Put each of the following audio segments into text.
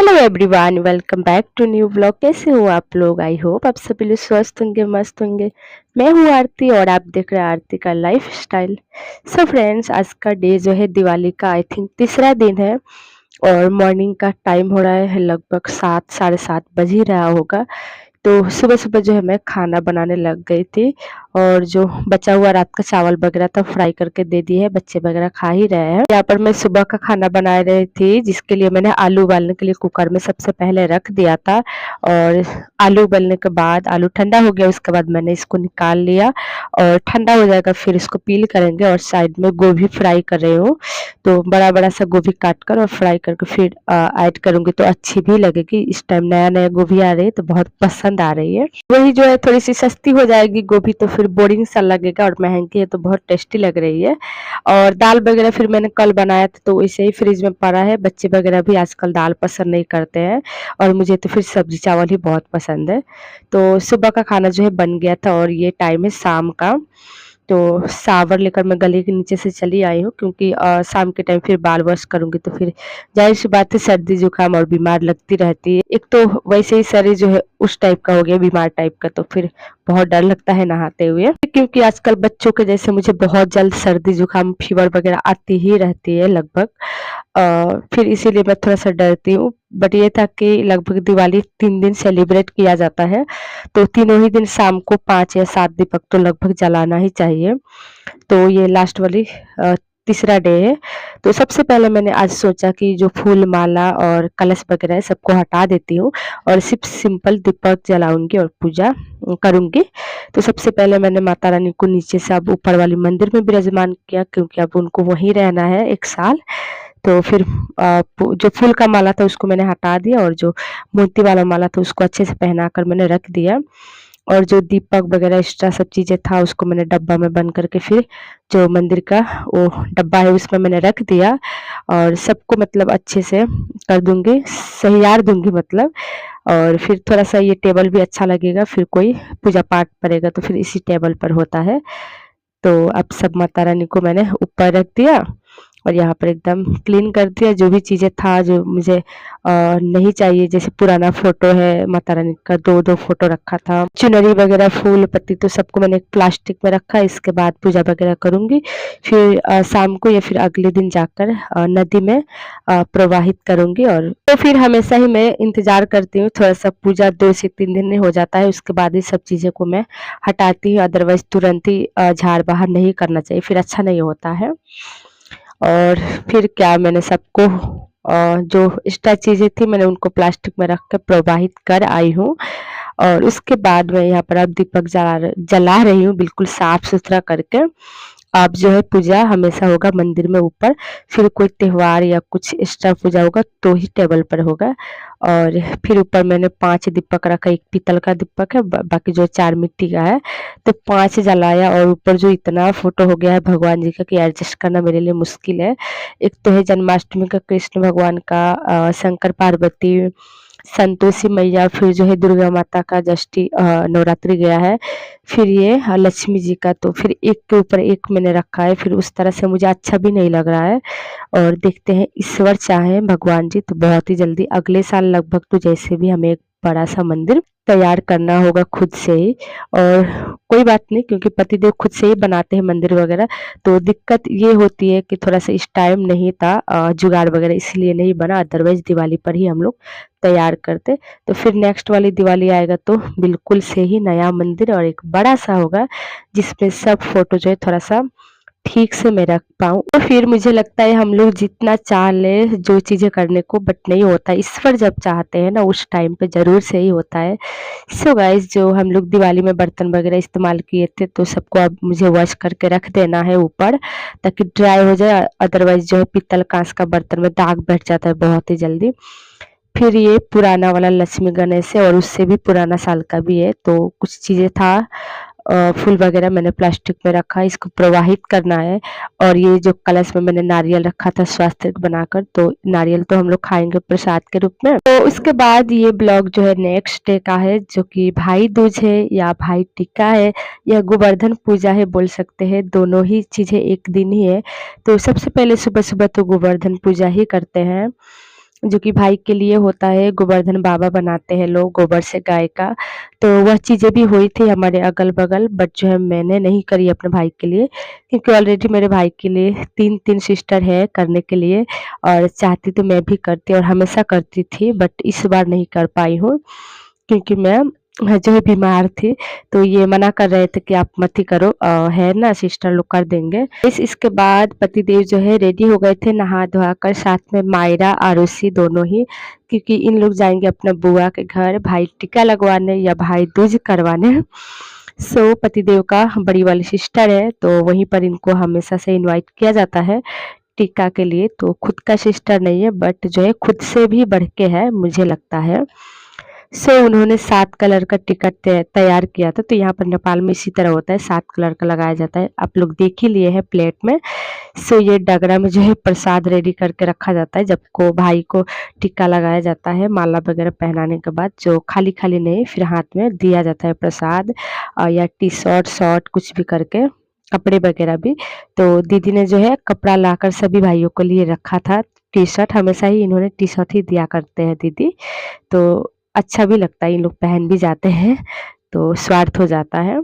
Hello everyone, welcome back to new blog. कैसे हो आप लोग? आई होप आप सभी लोग स्वस्थ होंगे, मस्त होंगे। मैं हूँ आरती और आप देख रहे हैं आरती का लाइफ स्टाइल। सो फ्रेंड्स, आज का डे जो है दिवाली का आई थिंक तीसरा दिन है और मॉर्निंग का टाइम हो रहा है, लगभग 7 साढ़े 7 बज ही रहा होगा। तो सुबह-सुबह जो है मैं खाना बनाने लग गई थी और जो बचा हुआ रात का चावल वगैरह था फ्राई करके दे दिए है, बच्चे वगैरह खा ही रहे हैं। यहाँ पर मैं सुबह का खाना बना रही थी जिसके लिए मैंने आलू उबालने के लिए कुकर में सबसे पहले रख दिया था और आलू उबलने के बाद आलू ठंडा हो गया, उसके बाद मैंने इसको निकाल लिया और ठंडा हो जाएगा फिर इसको पील करेंगे। और साइड में गोभी फ्राई कर रही हूँ, तो बड़ा-बड़ा सा गोभी काट कर और फ्राई करके फिर ऐड करूँगी तो अच्छी भी लगेगी। इस टाइम नया-नया गोभी आ रही है तो बहुत पसंद आ रही है। वही जो है थोड़ी-सी सस्ती हो जाएगी गोभी तो फिर बोरिंग सा लगेगा और महँगी है तो बहुत टेस्टी लग रही है। और दाल वगैरह फिर मैंने कल बनाया था तो वैसे ही फ्रिज में पड़ा है। बच्चे वगैरह भी आजकल दाल पसंद नहीं करते हैं और मुझे तो फिर सब्जी चावल ही बहुत पसंद है। तो सुबह का खाना जो है बन गया था और ये टाइम है शाम का। तो शावर लेकर मैं गली के नीचे से चली आई हूँ क्योंकि शाम के टाइम फिर बाल वॉश करूँगी तो फिर ज़ाहिर-सी बात है सर्दी जुकाम और बीमार लगती रहती है। एक तो वैसे ही शरीर जो है उस टाइप का हो गया बीमार टाइप का, तो फिर बहुत डर लगता है नहाते हुए क्योंकि आजकल बच्चों के जैसे मुझे बहुत जल्द सर्दी जुकाम फीवर वगैरह आती ही रहती है लगभग। फिर इसीलिए मैं थोड़ा-सा डरती हूँ। बट ये था कि लगभग दिवाली 3 दिन सेलिब्रेट किया जाता है, तो तीनों ही दिन शाम को 5 या 7 दीपक तो लगभग जलाना ही चाहिए। तो ये लास्ट वाली तीसरा डे है। तो सबसे पहले मैंने आज सोचा कि जो फूल माला और कलश वगैरह है सबको हटा देती हूँ और सिर्फ सिंपल दीपक जलाऊँगी और पूजा करूँगी। तो सबसे पहले मैंने माता रानी को नीचे से अब ऊपर वाली मंदिर में विराजमान किया क्योंकि अब उनको वहीं रहना है 1 साल। तो फिर जो फूल का माला था उसको मैंने हटा दिया और जो मोती वाला माला था उसको अच्छे से पहना कर मैंने रख दिया। और जो दीपक वगैरह एक्स्ट्रा सब चीज़ें था उसको मैंने डब्बा में बंद करके फिर जो मंदिर का वो डब्बा है उसमें मैंने रख दिया और सबको मतलब अच्छे से कर दूँगी, सहियार दूँगी मतलब। और फिर थोड़ा-सा ये टेबल भी अच्छा लगेगा, फिर कोई पूजा पाठ करेगा तो फिर इसी टेबल पर होता है। तो अब सब माता रानी को मैंने ऊपर रख दिया और यहाँ पर एकदम क्लीन कर दिया। जो भी चीज़ें था जो मुझे नहीं चाहिए, जैसे पुराना फ़ोटो है माता रानी का, 2-2 फ़ोटो रखा था। चुनरी वगैरह, फूल पत्ती तो सबको मैंने एक प्लास्टिक में रखा है। इसके बाद पूजा वगैरह करूँगी। फिर शाम को या फिर अगले दिन जाकर नदी में प्रवाहित करूँगी। और तो फिर हमेशा ही मैं इंतज़ार करती हूँ, थोड़ा-सा पूजा 2 से 3 दिन में हो जाता है, उसके बाद ही सब चीज़ें को मैं हटाती हूँ। अदरवाइज़ तुरंत ही झाड़-बहार नहीं करना चाहिए, फिर अच्छा नहीं होता है। और फिर क्या मैंने सबको जो एक्स्ट्रा चीज़ें थी मैंने उनको प्लास्टिक में रख कर प्रवाहित कर आई हूँ। और उसके बाद मैं यहाँ पर अब दीपक जला रही हूँ बिल्कुल साफ-सुथरा करके। अब जो है पूजा हमेशा होगा मंदिर में ऊपर, फिर कोई त्योहार या कुछ एक्स्ट्रा पूजा होगा तो ही टेबल पर होगा। और फिर ऊपर मैंने 5 दीपक रखा, 1 पीतल का दीपक है, बाकी जो 4 मिट्टी का है, तो 5 जलाया। और ऊपर जो इतना फ़ोटो हो गया है भगवान जी का कि एडजस्ट करना मेरे लिए मुश्किल है। एक तो है जन्माष्टमी का कृष्ण भगवान का, शंकर पार्वती, संतोषी मैया, फिर जो है दुर्गा माता का नवरात्रि गया है, फिर ये लक्ष्मी जी का, तो फिर एक के ऊपर एक मैंने रखा है। फिर उस तरह से मुझे अच्छा भी नहीं लग रहा है। और देखते हैं ईश्वर चाहें भगवान जी तो बहुत ही जल्दी अगले साल लगभग तो जैसे भी हमें एक बड़ा-सा मंदिर तैयार करना होगा खुद से ही। और कोई बात नहीं क्योंकि पतिदेव खुद से ही बनाते हैं मंदिर वगैरह, तो दिक्कत ये होती है कि थोड़ा-सा इस टाइम नहीं था जुगाड़ वगैरह इसलिए नहीं बना, अदरवाइज़ दिवाली पर ही हम लोग तैयार करते। तो फिर नेक्स्ट वाली दिवाली आएगा तो बिल्कुल से ही नया मंदिर और एक बड़ा-सा होगा जिसमें सब फ़ोटो जो है थोड़ा-सा ठीक से मैं रख पाऊँ। तो फिर मुझे लगता है हम लोग जितना चाह लें जो चीज़ें करने को बट नहीं होता, ईश्वर जब चाहते हैं ना उस टाइम पे ज़रूर से ही होता है। सो गाइस, जो हम लोग दिवाली में बर्तन वगैरह इस्तेमाल किए थे तो सबको अब मुझे वॉश करके रख देना है ऊपर ताकि ड्राई हो जाए, अदरवाइज़ जो है पीतल काँच का बर्तन में दाग बैठ जाता है बहुत ही जल्दी। फिर ये पुराना वाला लक्ष्मी गणेश है और उससे भी पुराना साल का भी है, तो कुछ चीज़ें था फूल वगैरह मैंने प्लास्टिक में रखा है, इसको प्रवाहित करना है। और ये जो कलश में मैंने नारियल रखा था स्वास्तिक बनाकर, तो नारियल तो हम लोग खाएँगे प्रसाद के रूप में। तो उसके बाद ये ब्लॉग जो है नेक्स्ट डे का है जो कि भाई दूज है या भाई टीका है या गोवर्धन पूजा है बोल सकते हैं, दोनों ही चीज़ें एक दिन ही है। तो सबसे पहले सुबह-सुबह तो गोवर्धन पूजा ही करते हैं। जो कि भाई के लिए होता है, गोवर्धन बाबा बनाते हैं लोग गोबर से गाय का। तो वह चीज़ें भी हुई थी हमारे अगल-बगल, बट जो है मैंने नहीं करी अपने भाई के लिए, क्योंकि ऑलरेडी मेरे भाई के लिए 3-3 सिस्टर है करने के लिए, और चाहती तो मैं भी करती और हमेशा करती थी, बट इस बार नहीं कर पाई हूँ, क्योंकि मैं जो है बीमार थी। तो ये मना कर रहे थे कि आप मत ही करो, है ना, सिस्टर लोग कर देंगे। इसके बाद पतिदेव जो है रेडी हो गए थे नहा-धोआ कर, साथ में मायरा, आरुषि दोनों ही, क्योंकि इन लोग जाएँगे अपना बुआ के घर भाई टीका लगवाने या भाई दूज करवाने। सो पतिदेव का बड़ी वाली सिस्टर है, तो वहीं पर इनको हमेशा से इनवाइट किया जाता है टीका के लिए। तो खुद का सिस्टर नहीं है, बट जो है खुद से भी बढ़ के है मुझे लगता है। सो उन्होंने 7 कलर का टिकट तैयार किया था। तो यहाँ पर नेपाल में इसी तरह होता है, 7 कलर का लगाया जाता है। आप लोग देख ही लिए हैं प्लेट में। सो ये डगरा में जो है प्रसाद रेडी करके रखा जाता है, जब को भाई को टिक्का लगाया जाता है, माला वगैरह पहनाने के बाद जो खाली-खाली नहीं, फिर हाथ में दिया जाता है प्रसाद, या टी-शर्ट, शॉर्ट कुछ भी करके, कपड़े वगैरह भी। तो दीदी ने जो है कपड़ा लाकर सभी भाइयों को लिए रखा था। टी-शर्ट हमेशा ही इन्होंने टी-शर्ट ही दिया करते हैं दीदी। तो अच्छा भी लगता है, इन लोग पहन भी जाते हैं, तो स्वार्थ हो जाता है।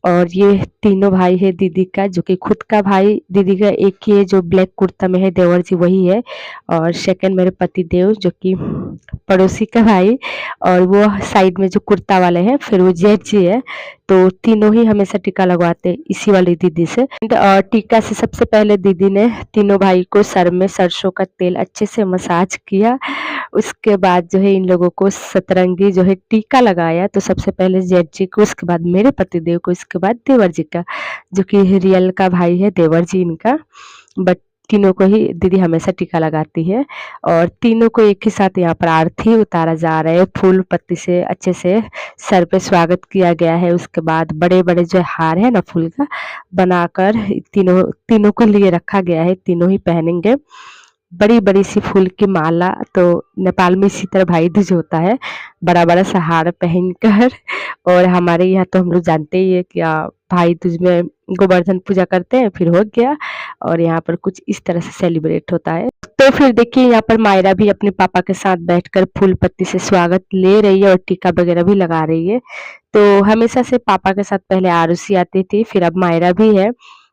और ये तीनों भाई है दीदी का, जो कि खुद का भाई दीदी का एक ही है, जो ब्लैक कुर्ता में है, देवर जी वही है। और सेकंड मेरे पति देव, जो कि पड़ोसी का भाई, और वो साइड में जो कुर्ता वाले हैं, फिर वो जेठ जी है। तो तीनों ही हमेशा टीका लगवाते हैं इसी वाली दीदी से। और टीका से सबसे पहले दीदी ने तीनों भाई को सर में सरसों का तेल अच्छे से मसाज किया। उसके बाद जो है इन लोगों को सतरंगी जो है टीका लगाया। तो सबसे पहले जेठ जी को, उसके बाद मेरे पतिदेव को, इसके बाद देवर जी का, जो कि रियल का भाई है देवर जी इनका। बट तीनों को ही दीदी हमेशा टीका लगाती है। और तीनों को एक ही साथ यहाँ पर आरती उतारा जा रहा है, फूल पत्ती से अच्छे से सर पे स्वागत किया गया है। उसके बाद बड़े-बड़े जो हार है ना फूल का, बनाकर तीनों तीनों को लिए रखा गया है, तीनों ही पहनेंगे। बड़ी-बड़ी सी फूल की माला, तो नेपाल में इसी तरह भाई दूज होता है, बड़ा-बड़ा सा हार पहनकर। और हमारे यहाँ तो हम लोग जानते ही है कि भाई दूज में गोवर्धन पूजा करते हैं, फिर हो गया। और यहाँ पर कुछ इस तरह से सेलिब्रेट होता है। तो फिर देखिए यहाँ पर मायरा भी अपने पापा के साथ बैठकर फूल पत्ती से स्वागत ले रही है और टीका वगैरह भी लगा रही है। तो हमेशा से पापा के साथ पहले आरुषि आती थी, फिर अब मायरा भी है।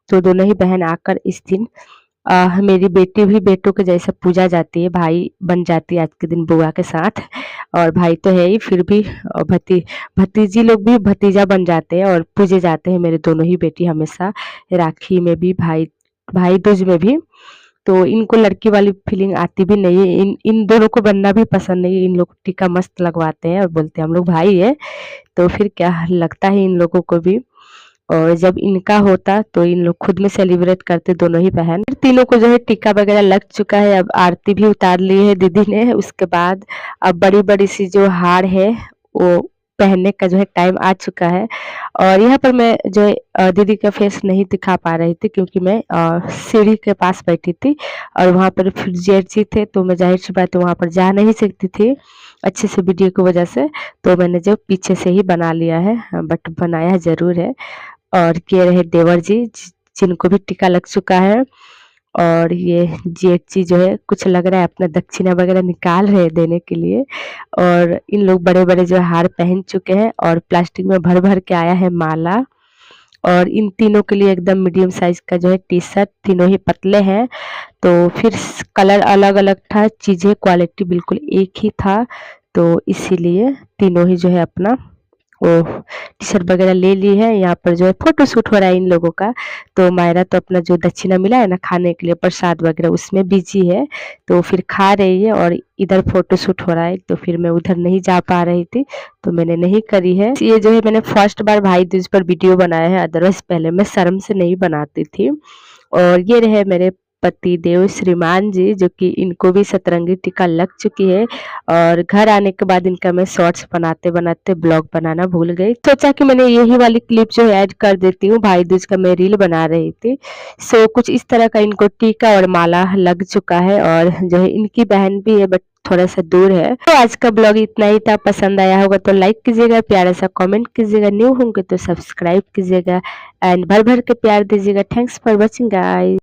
तो दोनों ही बहन आकर इस दिन, मेरी बेटी भी बेटों के जैसे पूजा जाती है, भाई बन जाती है आज के दिन बुआ के साथ। और भाई तो है ही, फिर भी भतीजी लोग भी भतीजा बन जाते हैं और पूजे जाते हैं मेरे दोनों ही बेटी हमेशा, राखी में भी, भाई भाई दूज में भी। तो इनको लड़की वाली फीलिंग आती भी नहीं है, इन इन दोनों को बनना भी पसंद नहीं है। इन लोग टीका मस्त लगवाते हैं और बोलते हैं हम लोग भाई है, तो फिर क्या लगता है इन लोगों को भी। और जब इनका होता तो इन लोग खुद में सेलिब्रेट करते दोनों ही बहन। तीनों को जो है टीका वगैरह लग चुका है, अब आरती भी उतार ली है दीदी ने। उसके बाद अब बड़ी-बड़ी सी जो हार है वो पहनने का जो है टाइम आ चुका है। और यहाँ पर मैं जो है दीदी का फेस नहीं दिखा पा रही थी, क्योंकि मैं सीढ़ी के पास बैठी थी और वहाँ पर फिर जेठ जी थे, तो मैं ज़ाहिर-सी बात है वहाँ पर जा नहीं सकती थी अच्छे से वीडियो की वजह से। तो मैंने जो पीछे से ही बना लिया है, बट बनाया ज़रूर है। और ये रहे देवर जी, जिनको भी टीका लग चुका है। और ये जेठ जी जो है कुछ लग रहा है अपना दक्षिणा वगैरह निकाल रहे हैं देने के लिए। और इन लोग बड़े-बड़े जो हार पहन चुके हैं और प्लास्टिक में भर-भर के आया है माला। और इन तीनों के लिए एकदम मीडियम साइज़ का जो है टी-शर्ट, तीनों ही पतले हैं। तो फिर कलर अलग-अलग था, चीज़ें क्वालिटी बिल्कुल एक ही था, तो इसीलिए तीनों ही जो है अपना वो टी-शर्ट वगैरह ले ली है। यहाँ पर जो है फ़ोटो शूट हो रहा है इन लोगों का। तो मायरा तो अपना जो दक्षिणा मिला है ना खाने के लिए प्रसाद वगैरह, उसमें बिज़ी है, तो फिर खा रही है और इधर फ़ोटो शूट हो रहा है। तो फिर मैं उधर नहीं जा पा रही थी, तो मैंने नहीं करी है। ये जो है मैंने फर्स्ट बार भाई दूज पर वीडियो बनाया है, अदरवाइज़ पहले मैं शर्म से नहीं बनाती थी। और ये रहे मेरे पति देव श्रीमान जी, जो कि इनको भी सतरंगी टीका लग चुकी है। और घर आने के बाद इनका मैं शॉर्ट्स बनाते-बनाते ब्लॉग बनाना भूल गई। सोचा कि मैंने यही वाली क्लिप जो है ऐड कर देती हूँ, भाई दूज का मैं रील बना रही थी। सो कुछ इस तरह का इनको टीका और माला लग चुका है। और जो है इनकी बहन भी है, बट थोड़ा-सा दूर है। तो आज का ब्लॉग इतना ही था, पसंद आया होगा तो लाइक कीजिएगा, प्यारा सा कमेंट कीजिएगा, न्यू होंगे तो सब्सक्राइब कीजिएगा एंड भर-भर के प्यार दीजिएगा। Thanks for watching guys.